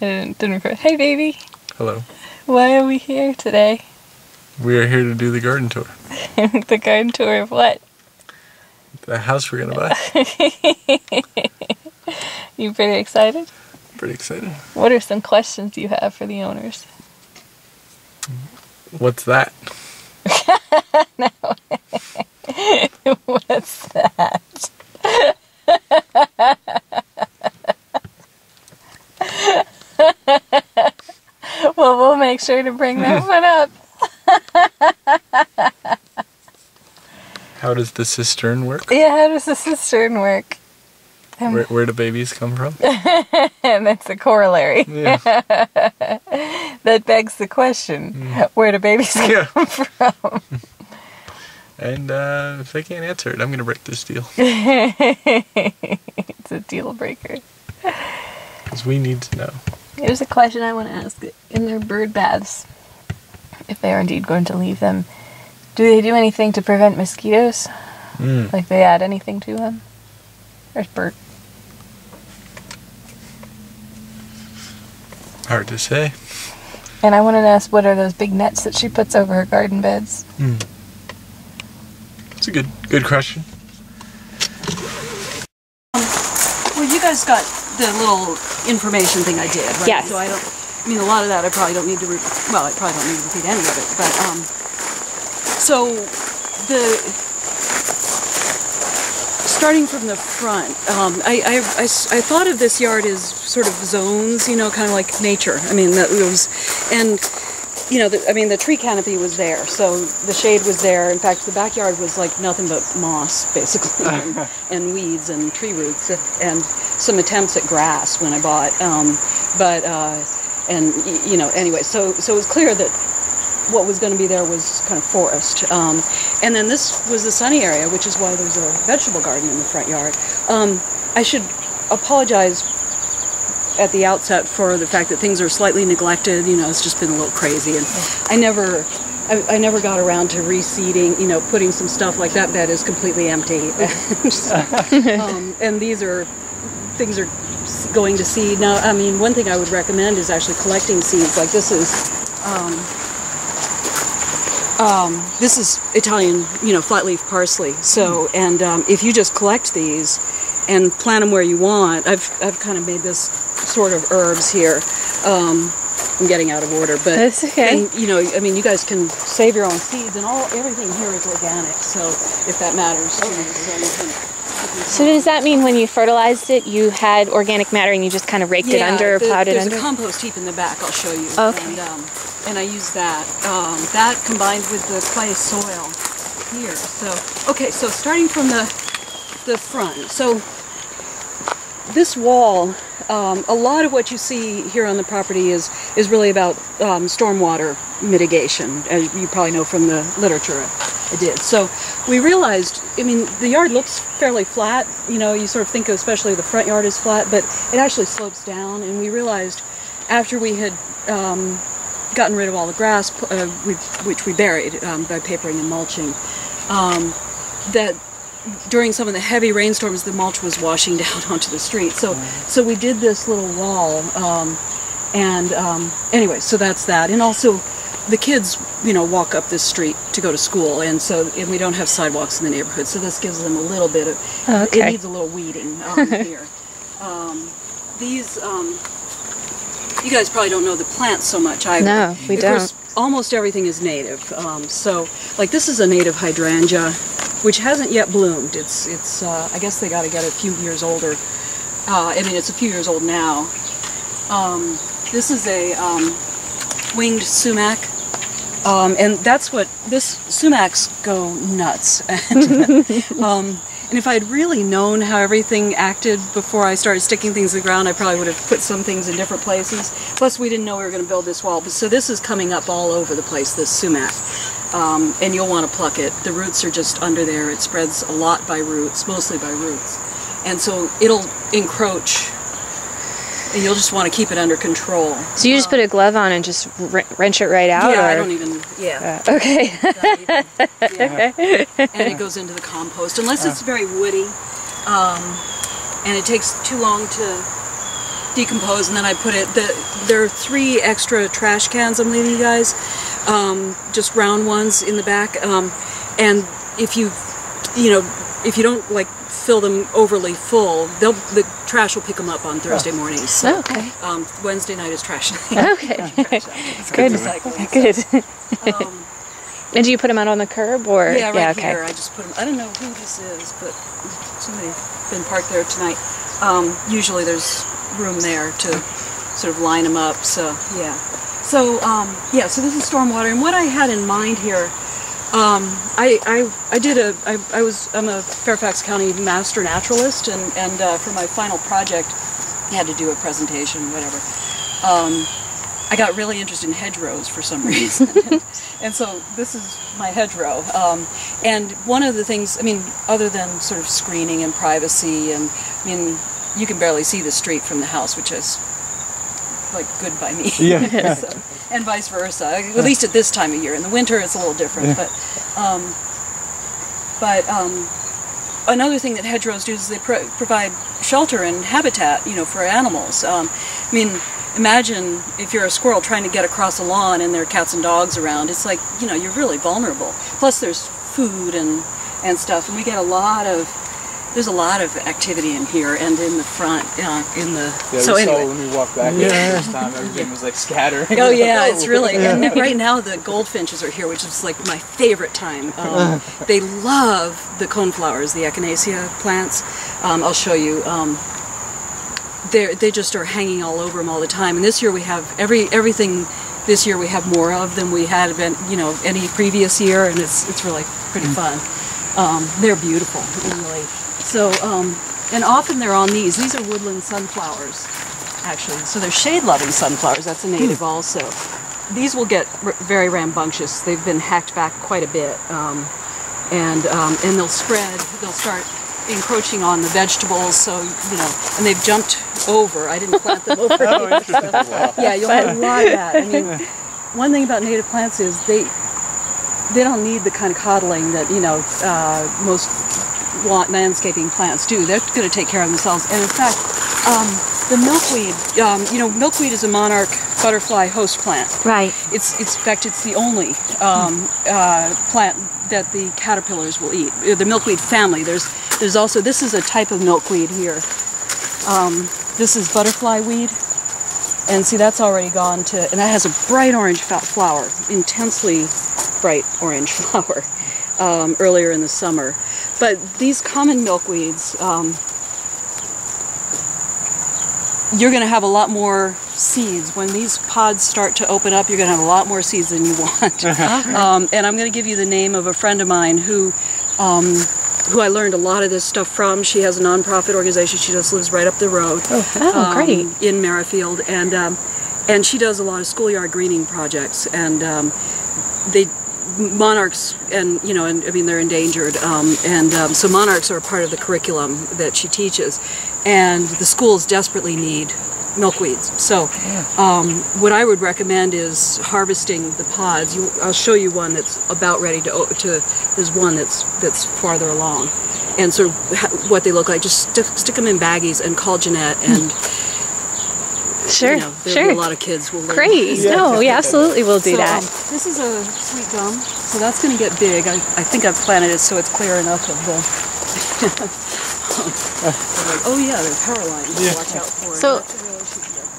Didn't record. Hey, baby. Hello. Why are we here today? We are here to do the garden tour. The garden tour of what? The house we're gonna buy. You pretty excited? Pretty excited. What are some questions you have for the owners? What's that? No. What's that? Well, we'll make sure to bring that one up. How does the cistern work? Yeah, how does the cistern work? Where do babies come from? And that's a corollary. Yeah. That begs the question, where do babies come from? And if they can't answer it, I'm going to break this deal. It's a deal breaker. Because we need to know. Here's a question I want to ask. In their bird baths, if they are indeed going to leave them, do they do anything to prevent mosquitoes? Like they add anything to them? There's Bert. Hard to say. And I wanted to ask, what are those big nets that she puts over her garden beds? It's a good question. Well, you guys got the little information thing I did, right? Yes. So I mean, a lot of that I probably don't need to, I probably don't need to repeat any of it, but, so starting from the front, I thought of this yard as sort of zones, you know, kind of like nature. I mean, that was, and, you know, the tree canopy was there, so the shade was there. In fact, the backyard was like nothing but moss, basically, and weeds and tree roots, and some attempts at grass when I bought, and, you know, anyway, so it was clear that what was going to be there was kind of forest. And then this was the sunny area, which is why there's a vegetable garden in the front yard. I should apologize at the outset for the fact that things are slightly neglected. You know, it's just been a little crazy, and I never got around to reseeding, you know, putting some stuff like that bed is completely empty. And things are going to seed. Now, I mean, one thing I would recommend is actually collecting seeds. Like this is Italian, you know, flat leaf parsley. So, and if you just collect these and plant them where you want, I've kind of made this sort of herbs here. I'm getting out of order, but that's okay. And, you know, I mean, you guys can save your own seeds, and everything here is organic. So, if that matters, you know, So does that mean when you fertilized it, you had organic matter and you just kind of raked it under or plowed it under? There's a compost heap in the back. I'll show you. Okay. And I use that. That combined with the clay soil here. So okay. So starting from the front. So this wall, a lot of what you see here on the property is really about stormwater mitigation, as you probably know from the literature I did. So we realized, I mean, the yard looks fairly flat. You know, you sort of think especially the front yard is flat, but it actually slopes down. And we realized after we had gotten rid of all the grass, which we buried by papering and mulching, that during some of the heavy rainstorms, the mulch was washing down onto the street. So we did this little wall, anyway, so that's that. And also, the kids, you know, walk up this street to go to school, and we don't have sidewalks in the neighborhood, so this gives them a little bit of. Okay. It needs a little weeding here. These. You guys probably don't know the plants so much either. No, we don't. Of course, almost everything is native. So, like this is a native hydrangea, which hasn't yet bloomed. It's. I guess they got to get a few years older. I mean, it's a few years old now. This is a winged sumac, and that's what sumacs go nuts. And if I'd really known how everything acted before I started sticking things in the ground, I probably would have put some things in different places. Plus, we didn't know we were going to build this wall. But so this is coming up all over the place, this sumac. And you'll want to pluck it. The roots are just under there. It spreads a lot by roots, mostly by roots. And so it'll encroach, and you'll just want to keep it under control. So you just put a glove on and just wrench it right out? Yeah, or? I don't even, yeah. Okay. Yeah. And it goes into the compost, unless it's very woody, and it takes too long to decompose, and then I put it. There are 3 extra trash cans I'm leaving you guys, just round ones in the back. And if you don't like fill them overly full, the trash will pick them up on Thursday mornings. So, Okay. Wednesday night is trash night. Okay. It's Good. recycling. Good. And do you put them out on the curb or? Yeah, right okay. here. I just put them. I don't know who this is, but somebody's been parked there tonight. Usually there's room there to sort of line them up. So yeah. So so this is stormwater, and what I had in mind here. I'm a Fairfax County master naturalist, and for my final project, I had to do a presentation, whatever. I got really interested in hedgerows for some reason, and so this is my hedgerow. And one of the things, I mean, other than sort of screening and privacy, and I mean, you can barely see the street from the house, which is like good by me. Yeah. So, and vice versa. At least at this time of year. In the winter, it's a little different. But another thing that hedgerows do is they provide shelter and habitat, for animals. I mean, imagine if you're a squirrel trying to get across a lawn and there are cats and dogs around. It's like, you're really vulnerable. Plus, there's food and stuff, and we get there's a lot of activity in here and in the front, in the. Yeah, so we anyway. saw when we walked back the first time, everything was like scattering. Oh yeah, it's really. And right now the goldfinches are here, which is like my favorite time. They love the coneflowers, the echinacea plants. I'll show you. They just are hanging all over them all the time. And this year we have everything. This year we have more of than we had been, any previous year, and it's really pretty fun. They're beautiful, really. So, and often they're on these. These are woodland sunflowers, actually. So they're shade-loving sunflowars. That's a native also. These will get very rambunctious. They've been hacked back quite a bit, and they'll spread. They'll start encroaching on the vegetables. So and they've jumped over. I didn't plant them over. Here, so, yeah, you'll have a lot of that. I mean, one thing about native plants is they don't need the kind of coddling that most landscaping plants do. They're going to take care of themselves. And in fact, the milkweed, milkweed is a monarch butterfly host plant. Right. It's in fact it's the only plant that the caterpillars will eat. The milkweed family. There's also, this is a type of milkweed here. This is butterfly weed. And see, that's already gone to, and that has a bright orange flower, intensely bright orange flower, earlier in the summer. But these common milkweeds, you're going to have a lot more seeds. When these pods start to open up, you're going to have a lot more seeds than you want. And I'm going to give you the name of a friend of mine who I learned a lot of this stuff from. She has a nonprofit organization. She just lives right up the road. Great. In Merrifield, and she does a lot of schoolyard greening projects, and monarchs, and I mean they're endangered, so monarchs are a part of the curriculum that she teaches, and the schools desperately need milkweeds. So what I would recommend is harvesting the pods. I'll show you one that's about ready to there's one that's farther along, and sort of what they look like. Just stick them in baggies and call Jeanette, and Sure, a lot of kids will learn. Great. No, we absolutely will do that. This is a sweet gum, so that's going to get big. I think I've planted it so it's clear enough of the. Oh yeah, they're power lines. Yeah. Watch out for. So,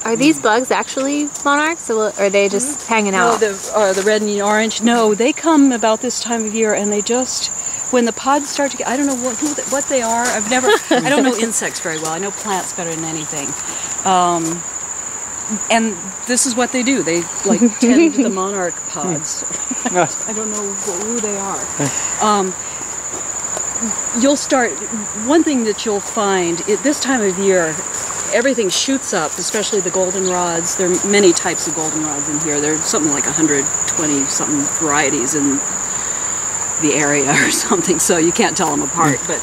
are these bugs actually monarchs, or are they just hanging out? No, the red and the orange. No, they come about this time of year, and they just. When the pods start to get, I don't know what they are. I don't know insects very well. I know plants better than anything. And this is what they do. They tend to the monarch pods. I don't know who they are. You'll start. One thing that you'll find this time of year, everything shoots up, especially the goldenrods. There are many types of goldenrods in here. There's something like 120 something varieties in the area or something. So you can't tell them apart. But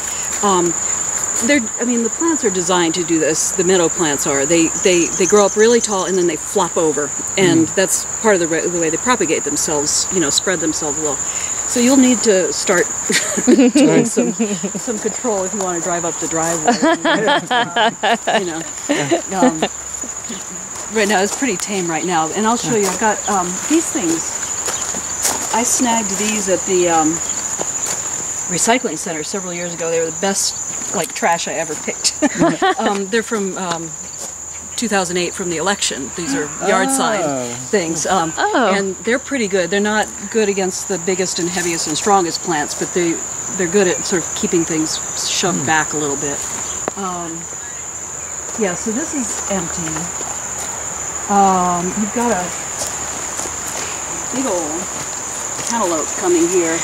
the plants are designed to do this. The meadow plants are. They grow up really tall and then they flop over, and that's part of the way they propagate themselves. Spread themselves a little. So you'll need to start doing some control if you want to drive up the driveway. Right now, it's pretty tame right now, and I'll show you. I've got these things. I snagged these at the recycling center several years ago. They were the best, like, trash I ever picked. They're from 2008, from the election. These are yard sign things, and they're pretty good. They're not good against the biggest and heaviest and strongest plants, but they're good at sort of keeping things shoved back a little bit. Yeah, so this is empty. You've got a big old cantaloupe coming here.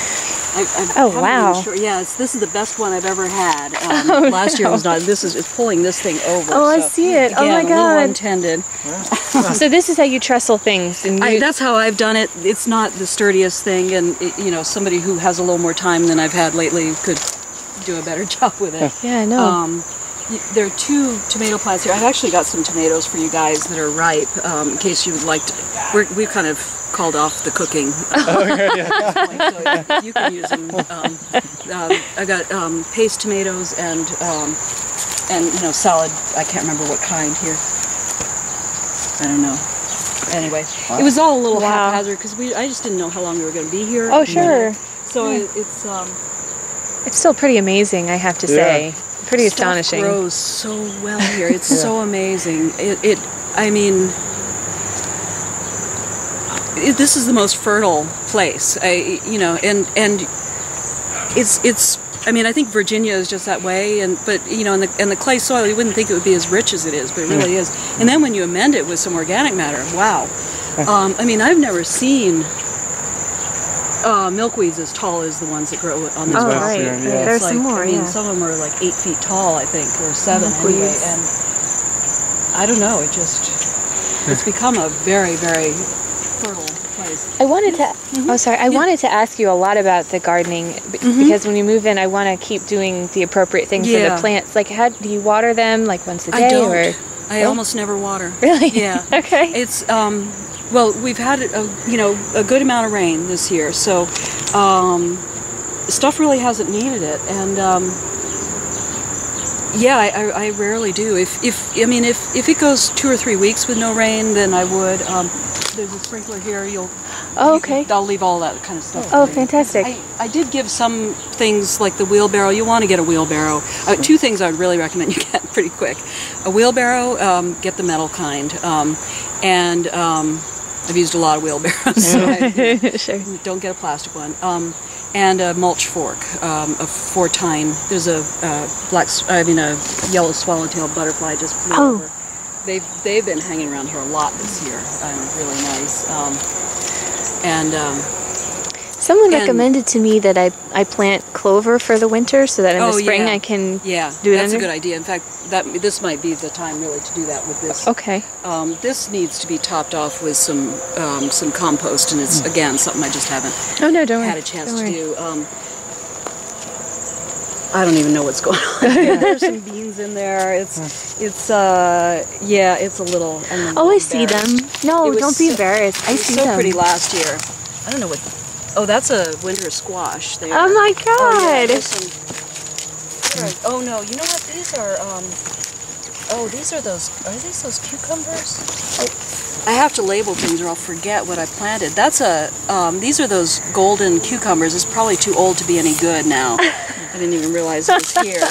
Wow. Sure. Yeah, this is the best one I've ever had. Last year was not. It's pulling this thing over. Oh, I see it. Again, oh my a little God. untended. So this is how you trestle things, and That's how I've done it. It's not the sturdiest thing, and somebody who has a little more time than I've had lately could do a better job with it. yeah, I know. There are 2 tomato plants here. I've actually got some tomatoes for you guys that are ripe, in case you would like to. We've kind of called off the cooking. So you can use them. I got paste tomatoes and salad. I can't remember what kind here. I don't know. Anyway, it was all a little haphazard because I just didn't know how long we were going to be here. Oh, sure. So It's still pretty amazing, I have to say. Pretty astonishing. It grows so well here. It's so amazing. This is the most fertile place. I think Virginia is just that way. But in the clay soil, you wouldn't think it would be as rich as it is, but it really is. And then when you amend it with some organic matter, wow. I've never seen milkweeds as tall as the ones that grow on this property. Right. Yeah, There's some more. Some of them are like 8 feet tall, I think, or 7 anyway. And I don't know. It's become a very, very fertile place. I wanted to. I wanted to ask you a lot about the gardening because when you move in, I want to keep doing the appropriate things for the plants. Like, how do you water them? Like once a day? I don't. Or I almost never water. Really? Yeah. Okay. It's well, we've had a good amount of rain this year, so stuff really hasn't needed it, and I rarely do. If it goes 2 or 3 weeks with no rain, then I would. There's a sprinkler here. okay. I'll leave all that kind of stuff. Oh, fantastic. I did give some things like the wheelbarrow. You want to get a wheelbarrow. 2 things I would really recommend you get pretty quick. A wheelbarrow, get the metal kind, and I've used a lot of wheelbarrows, so Sure. don't get a plastic one. And a mulch fork, a 4-tine. There's a yellow swallowtail butterfly just flew over. They've been hanging around here a lot this year. Really nice. Someone recommended to me that I plant clover for the winter so that in the spring I can do it that's a good idea. In fact, this might be the time really to do that with this. Okay. This needs to be topped off with some compost, and it's again something I just haven't had a chance to do. I don't even know what's going on. There's some beans in there. It's a little. I see them. No, don't be embarrassed. I see them. So pretty last year. I don't know what. Oh, that's a winter squash there. Oh my God! Oh no, you know what? These are. These are those. Are those cucumbers? I have to label things or I'll forget what I planted. That's these are those golden cucumbers. It's probably too old to be any good now. I didn't even realize it was here.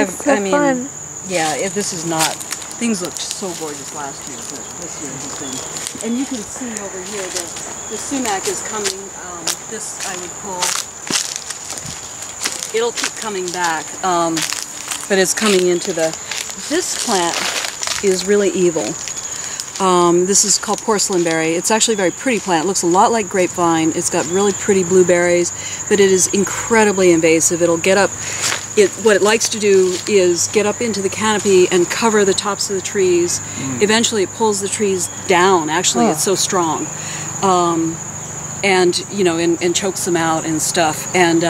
Fun. Yeah, this is not. Things looked so gorgeous last year, but this year has been. And you can see over here the sumac is coming. This I would pull. It'll keep coming back, but it's coming into the. This plant is really evil. This is called porcelain berry. It's actually a very pretty plant. It looks a lot like grapevine. It's got really pretty blueberries, but it is incredibly invasive. It'll get up. What it likes to do is get up into the canopy and cover the tops of the trees. Eventually it pulls the trees down, actually. It's so strong. And chokes them out and stuff. And